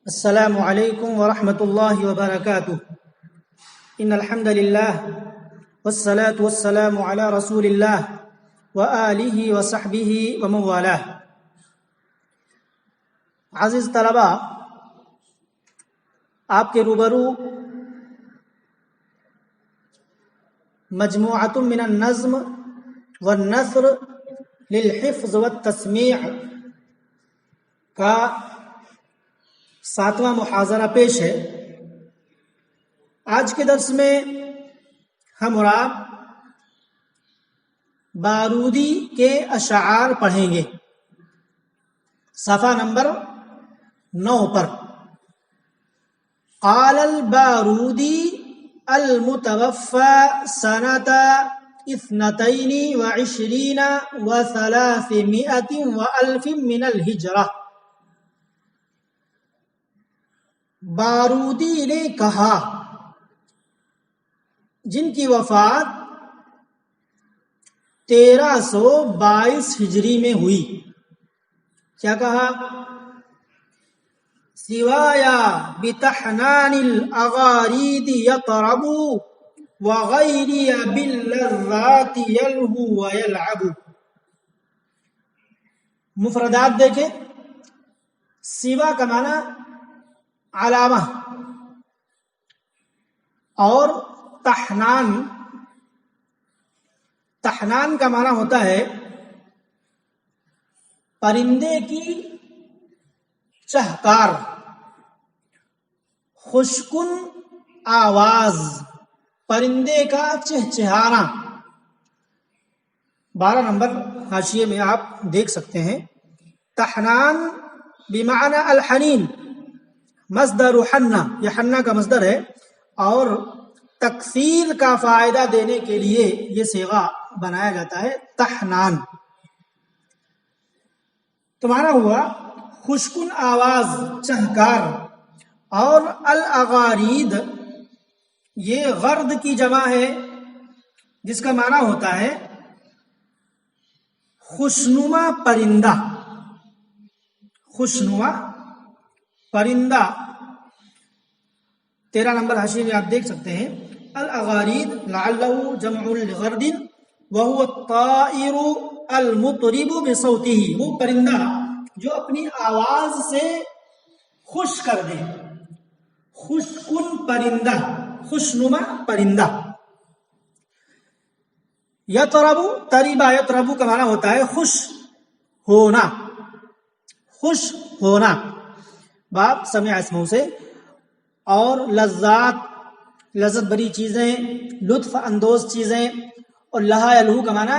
السلام علیکم ورحمۃ اللہ وبرکاتہ ان الحمد للہ والصلاة والسلام علی رسول اللہ وآلہ وصحبہ ومن والاه. عزیز طلبہ، آپ کے روبرو مجموعۃ من النظم والنثر للحفظ والتسمیع کا 7واں محاضرہ پیش ہے. آج کے درس میں ہم اور آپ بارودی کے اشعار پڑھیں گے. صفحہ نمبر 9 پر. قال البارودی المتوفى سنة 22 و300 وألف من الہجرہ. بارودی نے کہا، جن کی وفات 1322 ہجری میں ہوئی. کیا کہا؟ سوایا بتحنان الاغارید یطرب وغیری باللذات یلہو ویلعب. مفردات دیکھیں. سوا کا معنی علامہ، اور تحنان کا معنی ہوتا ہے پرندے کی چہکار، خوشکن آواز، پرندے کا چہچہانا. 12 نمبر حاشیے میں آپ دیکھ سکتے ہیں. تحنان بمعنی الحنین، مصدر حنہ، یہ حنہ کا مصدر ہے، اور تکثیر کا فائدہ دینے کے لیے یہ صیغہ بنایا جاتا ہے تحنان. تو معنی ہوا خوشکن آواز، چہکار. اور الاغارید یہ غرد کی جمع ہے، جس کا معنی ہوتا ہے خوشنما پرندہ. خوشنما پرندہ. 13 نمبر حاشیے میں آپ دیکھ سکتے ہیں. الاغارید لعلہ جمع لغرد وهو الطائر المطرب بصوته، وہ پرندہ جو اپنی آواز سے خوش کر دے. خوشکن پرندہ، خوشنما پرندہ. یطرب، تریبا یطرب کا معنی ہوتا ہے خوش ہونا، خوش ہونا. باب سمع اسمہ سے. اور لذات، لذت بری چیزیں، لطف اندوز چیزیں. اور لہا یلہو کا معنی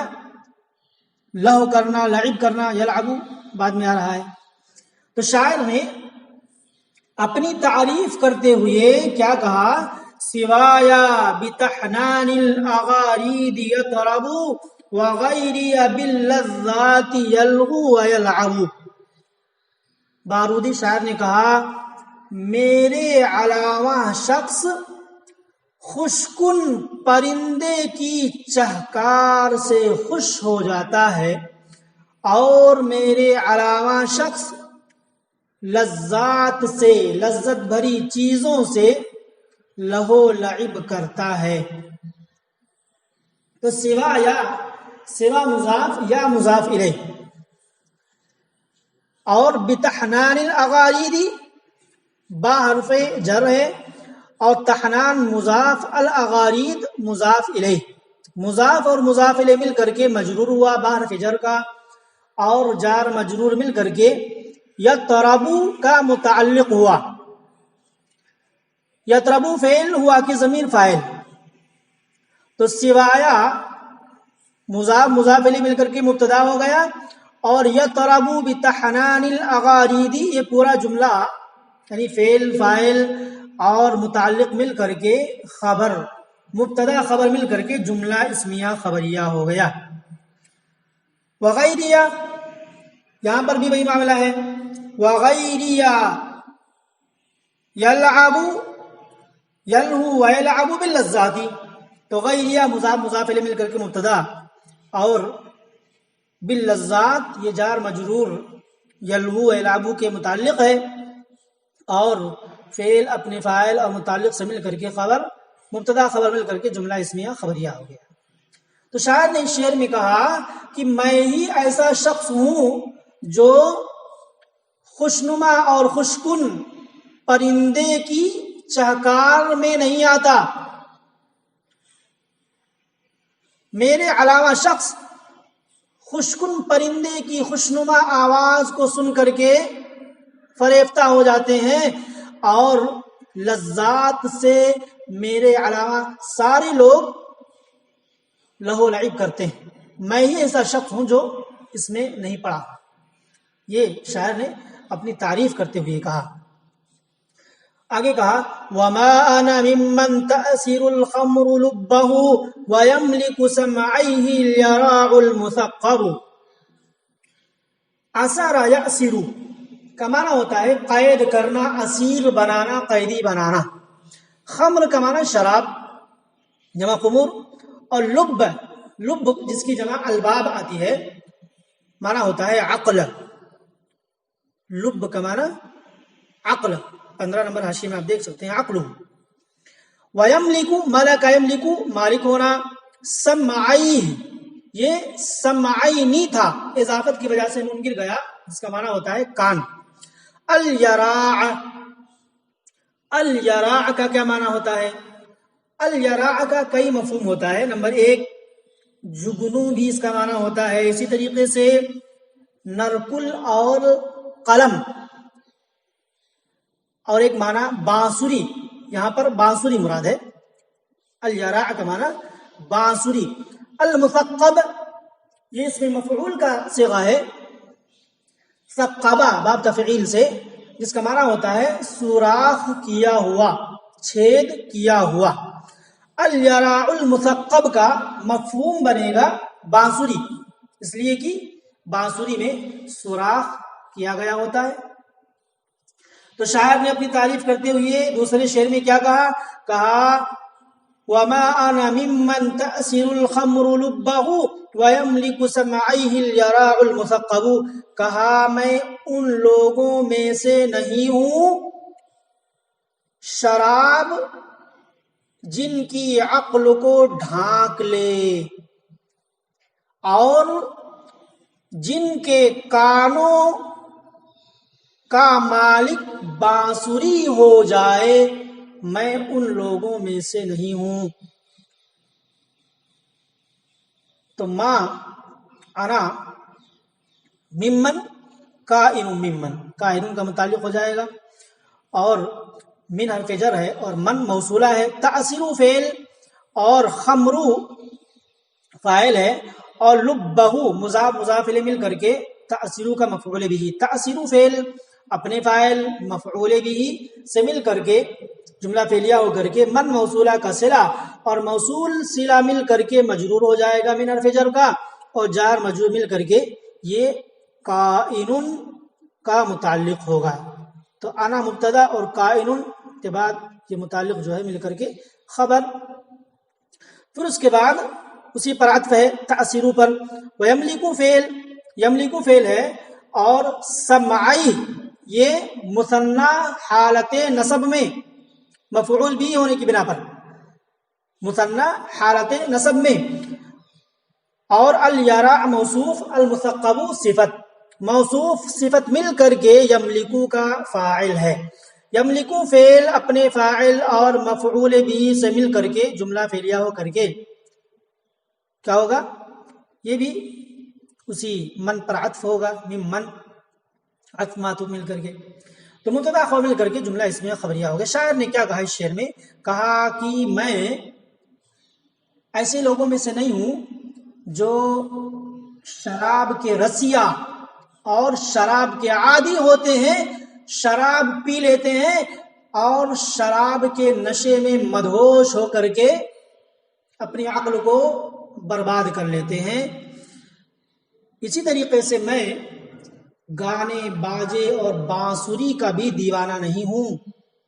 لہو کرنا، لعب کرنا. یلعبو بعد میں آ رہا ہے. تو شاعر نے اپنی تعریف کرتے ہوئے کیا کہا؟ سوایا بتحنان الاغارید یطرب وغیری باللذات یلغو ویلعب. بارودی شاعر نے کہا، میرے علاوہ شخص خوشکن پرندے کی چہکار سے خوش ہو جاتا ہے، اور میرے علاوہ شخص لذات سے، لذت بھری چیزوں سے لہو لعب کرتا ہے. تو سوا مضاف یا مضاف الیہ. اور بتحنان الاغاریدی با حرف جر ہے، اور تحنان مضاف، الاغارید مضاف الیہ. مضاف اور مضاف الیہ مل کر کے مجرور ہوا با حرف جر کا، اور جار مجرور مل کر کے یطربو کا متعلق ہوا. یطربو فعل ہوا کہ ضمیر فاعل. تو سوایا مضاف مضاف الیہ مل کر کے مبتدا ہو گیا، اور یطربو بتحنان الاغاریدی یہ پورا جملہ یعنی فعل فاعل اور متعلق مل کر کے خبر، مبتدا خبر مل کر کے جملہ اسمیہ خبریہ ہو گیا. وغیریہ یہاں پر بھی وہی معاملہ ہے. وغیریہ یلعب یلہو ویلعب باللذات. تو غیریہ مضاف مضاف الیہ مل کر کے مبتدا، اور باللذات یہ جار مجرور یلہو یلعب کے متعلق ہے. اور فعل اپنے فاعل اور متعلق سے مل کر کے خبر مبتدا خبر مل کر کے جملہ اسمیہ خبریہ ہو گیا. تو شاعر نے اس شعر میں کہا کہ میں ہی ایسا شخص ہوں جو خوشنما اور خوشکن پرندے کی چہکار میں نہیں آتا. میرے علاوہ شخص خوشکن پرندے کی خوشنما آواز کو سن کر کے فریفتہ ہو جاتے ہیں اور لذات سے میرے علاوہ سارے لوگ لہو لعب کرتے ہیں. میں ہی ایسا شخص ہوں جو اس میں نہیں پڑا. یہ شاعر نے اپنی تعریف کرتے ہوئے کہا. آگے کہا وَمَا أَنَا مِمَّن تَأْسِرُ الْخَمْرُ لُبَّهُ وَيَمْلِكُ سَمْعَيْهِ الْيَرَاعُ الْمُثَقَّبُ. أَسَرَ يَأْسِرُ کا معنی ہوتا ہے قید کرنا، اسیر بنانا، قیدی بنانا. خمر کا معنی شراب جمع خمور، اور لب جس کی جمع الباب آتی ہے معنی ہوتا ہے عقل. لب کا معنی عقل. 15 نمبر حاشیے میں آپ دیکھ سکتے ہیں عقل. وَيَمْلِكُ مَلَكَ يَمْلِكُ مالک ہونا. سَمْعَيْهِ یہ سمعینی تھا، اضافت کی وجہ سے نون گر گیا، جس کا معنی ہوتا ہے کان. الیراع الیراع کا کیا معنی ہوتا ہے؟ الیراع کا کئی مفہوم ہوتا ہے. نمبر 1 جگنو بھی اس کا معنی ہوتا ہے. اسی طریقے سے نرکل اور قلم، اور ایک معنی بانسری. یہاں پر بانسری مراد ہے. الیراع کا معنی بانسری. المثقب یہ اس میں مفعول کا صیغہ ہے، ثقبہ باب تفعیل سے، جس کا معنی ہوتا ہے سوراخ کیا ہوا، چھید کیا ہوا. الیراع المثقب کا مفہوم بنے گا بانسری، اس لیے کہ بانسری میں سوراخ کیا گیا ہوتا ہے. تو شاعر نے اپنی تعریف کرتے ہوئے دوسرے شعر میں کیا کہا وَمَا أَنَا مِمَّن تَأْسِرُ الْخَمْرُ لُبَّهُ وَيَمْلِكُ سَمْعَيْهِ الْيَرَاعُ الْمُثَقَّبُ. کہا میں ان لوگوں میں سے نہیں ہوں شراب جن کی عقل کو ڈھانک لے اور جن کے کانوں کا مالک بانسری ہو جائے، میں ان لوگوں میں سے نہیں ہوں. تو ما انا ممن کائن، ممن کائن کا متعلق ہو جائے گا، اور من حرف جر ہے اور من موصولہ ہے. تأثیر فعل اور خمرو فاعل ہے، اور لبہ مضاف مضاف الیہ مل کر کے تأثیر کا مفعول بھی. تأثیر فعل اپنے فاعل مفعول بھی سے مل کر کے جملہ فعلیہ ہو کر کے من موصولہ کا صلہ اور موصول صلہ مل کر کے مجرور ہو جائے گا من حرف جر کا، اور جار مجرور مل کر کے یہ کائن کا متعلق ہوگا. تو انا مبتدا اور کائن کے بعد یہ متعلق جو ہے مل کر کے خبر. پھر اس کے بعد اسی پر عطف ہے تأثیر پر. وَيَمْلِكُ فعل، یملک فعل ہے، اور سمعی یہ مثنی حالت نصب میں مفعول بھی ہونے کی بنا پر مثنی حالت نصب میں، اور الیراع موصوف المثقب صفت، موصوف صفت مل کر کے یملکو کا فاعل ہے. یملکو فعل اپنے فاعل اور مفعول بھی سے مل کر کے جملہ فعلیہ ہو کر کے کیا ہوگا؟ یہ بھی اسی من پر عطف ہوگا. من عطف معطوف مل کر کے تو مبتدا خبر مل کر کے جملہ اسمیہ خبریہ ہوگا. شاعر نے کیا کہا اس شعر میں؟ کہا کہ میں ایسے لوگوں میں سے نہیں ہوں جو شراب کے رسیا اور شراب کے عادی ہوتے ہیں، شراب پی لیتے ہیں اور شراب کے نشے میں مدہوش ہو کر کے اپنی عقل کو برباد کر لیتے ہیں. اسی طریقے سے میں گانے باجے اور بانسری کا بھی دیوانہ نہیں ہوں،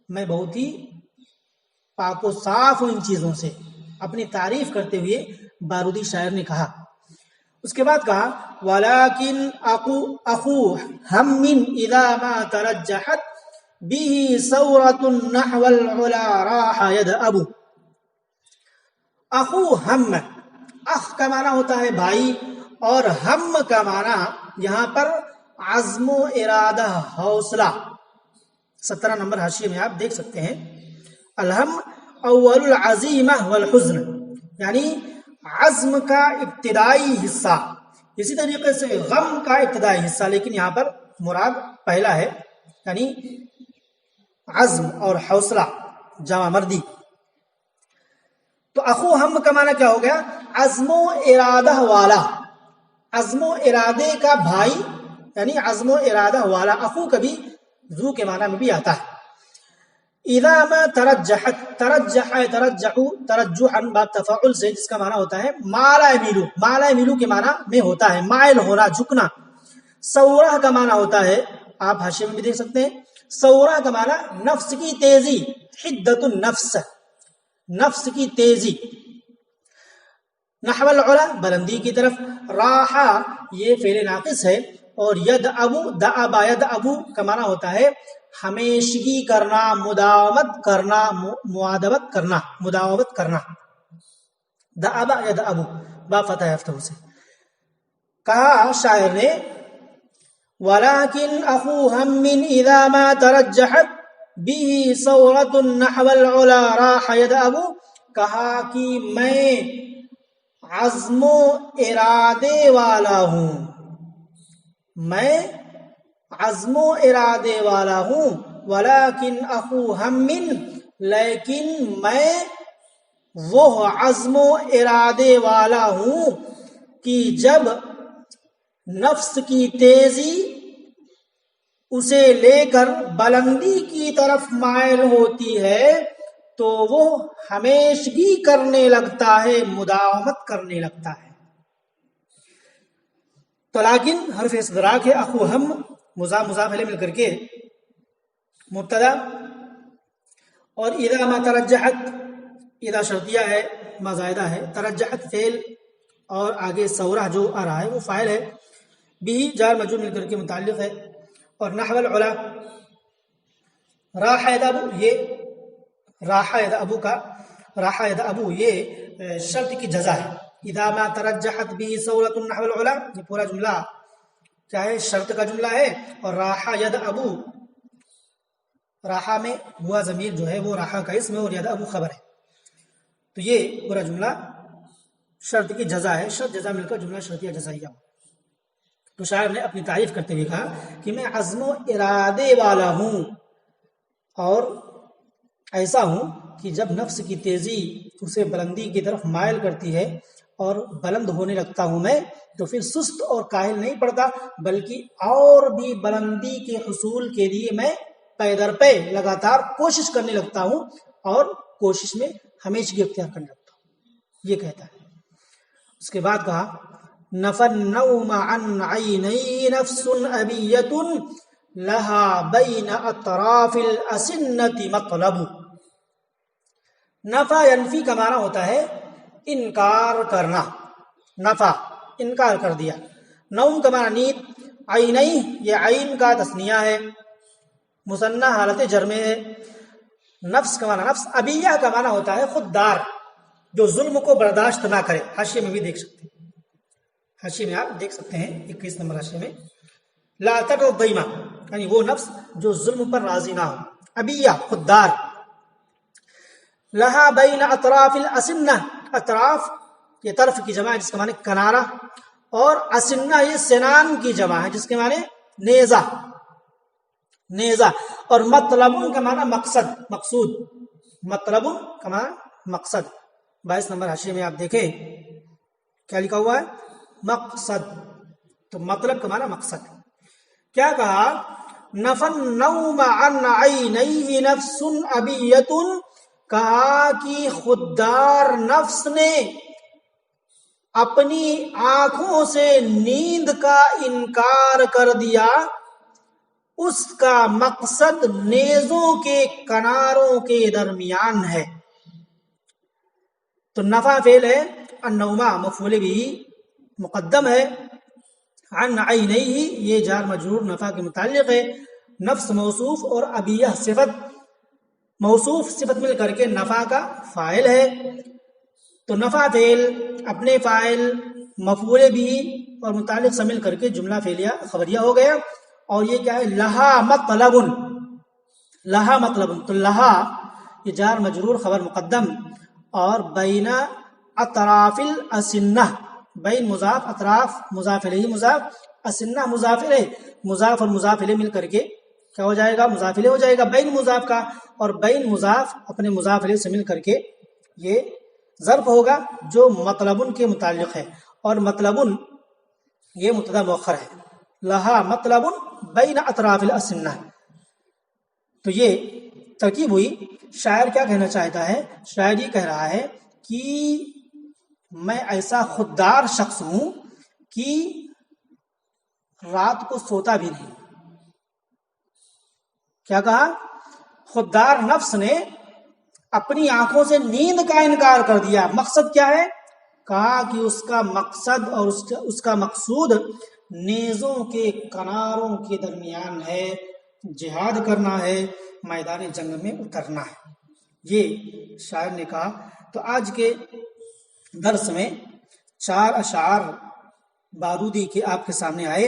میں بہت ہی پاک و صاف ہوں ان چیزوں سے. اپنی تعریف کرتے ہوئے بارودی شاعر نے کہا. اس کے بعد کہا وَلَكِنْ أَخُو هَمٍّ إِذَا مَا تَرَجَّحَتْ به ثورة نحو العلا راح يدأب. اخو ہم، اخ کا معنی ہوتا ہے بھائی، اور ہم کا معنی یہاں پر عزم و ارادہ، حوصلہ. 17 نمبر حاشیے میں آپ دیکھ سکتے ہیں. الہم اول العزیمہ والحزن، یعنی عزم کا ابتدائی حصہ. اسی طریقے سے غم کا ابتدائی حصہ، لیکن یہاں پر مراد پہلا ہے، یعنی عزم اور حوصلہ جمع مردی. تو اخو ہم کا معنی کیا ہو گیا؟ عزم و ارادہ والا، عزم و ارادے کا بھائی، یعنی عزم و ارادہ والا. اخو کبھی ذو کے معنی میں بھی آتا ہے. اذا ما ترجحت، ترجح ترجح ترجحا باب تفاعل سے، جس کا معنی ہوتا ہے مالا یمیلو، مالا یمیلو کے معنی میں ہوتا ہے مائل ہونا، جھکنا. سورہ کا معنی ہوتا ہے، آپ حاشیے میں بھی دیکھ سکتے ہیں، سورہ کا معنی نفس کی تیزی، حدت النفس، نفس کی تیزی. نحو العلا، بلندی کی طرف. راحہ یہ فعل ناقص ہے، اور یدعبو، دعبا یدعبو کا معنی ہوتا ہے ہمیشگی کرنا، مداومت کرنا، معادبت کرنا، مداومت کرنا. دعبا یدعبو با فتح ہفتہ سے. کہا شاعر نے وَلَكِنْ أَخُو هَمٍّ إِذَا مَا تَرَجَّحَتْ بِهِ ثَوْرَةٌ نَحْوَ الْعُلَا رَاحَ يَدْأَبُ. کہا کہ میں عزم و ارادے والا ہوں، میں عزم و ارادے والا ہوں. وَلَكِنْ أَخُو هَمٍّ، لیکن میں وہ عزم و ارادے والا ہوں کہ جب نفس کی تیزی اسے لے کر بلندی کی طرف مائل ہوتی ہے تو وہ ہمیشگی کرنے لگتا ہے، مداومت کرنے لگتا ہے. تو لیکن حرف استدراک ہے. اخو ہم مضاف مضاف الیہ مل کر کے مبتدا، اور اذا ما ترجحت، اذا شرطیہ ہے، ما زائدہ ہے، ترجحت فعل، اور آگے سورہ جو آ رہا ہے وہ فاعل ہے. بھی جار مجرور مل کر کے متعلق ہے. اور نحو العلا راح یدعبو، یہ راح یدعبو کا راح یدعبو یہ شرط کی جزا ہے. اذا ما ترجحت به ثورة نحو العلا، یہ پورا جملہ کیا ہے؟ شرط کا جملہ ہے. اور راح یدعبو، راحہ میں ہوا ضمیر جو ہے وہ راحہ کا اسم ہے، اور یدعبو خبر ہے. تو یہ پورا جملہ شرط کی جزا ہے. شرط جزا مل کر جملہ شرطیہ جزائیہ. تو شاعر نے اپنی تعریف کرتے ہوئے کہا کہ میں عزم و ارادے والا ہوں، اور ایسا ہوں کہ جب نفس کی تیزی اسے بلندی کی طرف مائل کرتی ہے اور بلند ہونے لگتا ہوں میں، تو پھر سست اور کاہل نہیں پڑتا، بلکہ اور بھی بلندی کے حصول کے لیے میں پے در پے لگاتار کوشش کرنے لگتا ہوں، اور کوشش میں ہمیشگی اختیار کرنے لگتا ہوں. یہ کہتا ہے. اس کے بعد کہا نفى النوم عن عيني نفس أبية لها بين أطراف الأسنة مطلب. نفع ینفی کا معنی ہوتا ہے انکار کرنا، نفع انکار کر دیا. نوم کا معنی نیند. عینی یہ عین کا تثنیہ ہے، مثنیٰ حالت جر میں ہے. نفس کا معنی نفس. ابیہ کا معنی ہوتا ہے خوددار، جو ظلم کو برداشت نہ کرے. حاشیے میں بھی دیکھ سکتے ہیں، حاشیے میں آپ دیکھ سکتے ہیں 21 نمبر حاشیے میں. لا ترضیما، یعنی وہ نفس جو ظلم پر راضی نہ ہو. ابیہ خوددار. لہا بین اطراف الاسنہ، اطراف یہ طرف کی جمع ہے جس کے معنی کنارہ، اور اسنہ یہ سنان کی جمع ہے جس کے معنی نیزہ، نیزہ. اور مطلب کا معنی مقصد، مقصود. مطلب کا معنی مقصد. 22 نمبر حاشیے میں آپ دیکھیں کیا لکھا ہوا ہے؟ مقصد. تو مطلب کا معنی مقصد. کیا کہا؟ نفى النوم عن عینیہ نفس ابیۃ، کہا کہ خوددار نفس نے اپنی آنکھوں سے نیند کا انکار کر دیا، اس کا مقصد نیزوں کے کناروں کے درمیان ہے. تو نفع فعل ہے، النوما مفعول بھی مقدم ہے، عن عینیہ یہ جار مجرور نفع کے متعلق ہے، نفس موصوف اور ابیہ صفت، موصوف صفت مل کر کے نفع کا فاعل ہے، تو نفع فعل اپنے فاعل مفعول بھی اور متعلق سے مل کر کے جملہ فعلیہ خبریہ ہو گیا. اور یہ کیا ہے؟ لہا مطلب، لہا مطلب، تو لہا یہ جار مجرور خبر مقدم، اور بین اطراف الاسنہ، بین مضاف، اطراف مضاف الیہ مضاف، اسنہ مضاف الیہ، مضاف اور مضاف الیہ مل کر کے کیا ہو جائے گا؟ مضاف الیہ ہو جائے گا بین مضاف کا، اور بین مضاف اپنے مضاف الیہ سے مل کر کے یہ ظرف ہوگا جو مطلب کے متعلق ہے، اور مطلب یہ مبتدا مؤخر ہے. لہا مطلب بین اطراف الاسنہ، تو یہ ترکیب ہوئی. شاعر کیا کہنا چاہتا ہے؟ شاعر یہ کہہ رہا ہے کہ میں ایسا خوددار شخص ہوں کہ رات کو سوتا بھی نہیں. کیا کہا؟ خوددار نفس نے اپنی آنکھوں سے نیند کا انکار کر دیا. مقصد کیا ہے؟ کہا کہ اس کا مقصد اور اس کا مقصود نیزوں کے کناروں کے درمیان ہے، جہاد کرنا ہے، میدان جنگ میں اترنا ہے. یہ شاعر نے کہا. تو آج کے درس میں 4 اشعار بارودی کے آپ کے سامنے آئے.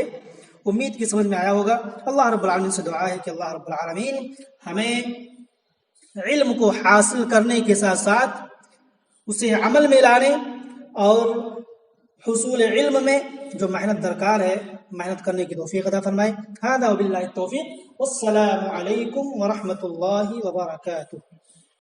امید کی سمجھ میں آیا ہوگا. اللہ رب العالمین سے دعا ہے کہ اللہ رب العالمین ہمیں علم کو حاصل کرنے کے ساتھ ساتھ اسے عمل میں لانے اور حصول علم میں جو محنت درکار ہے محنت کرنے کی توفیق عطا فرمائے. ھذا وباللہ التوفیق، والسلام علیکم ورحمۃ اللہ وبرکاتہ.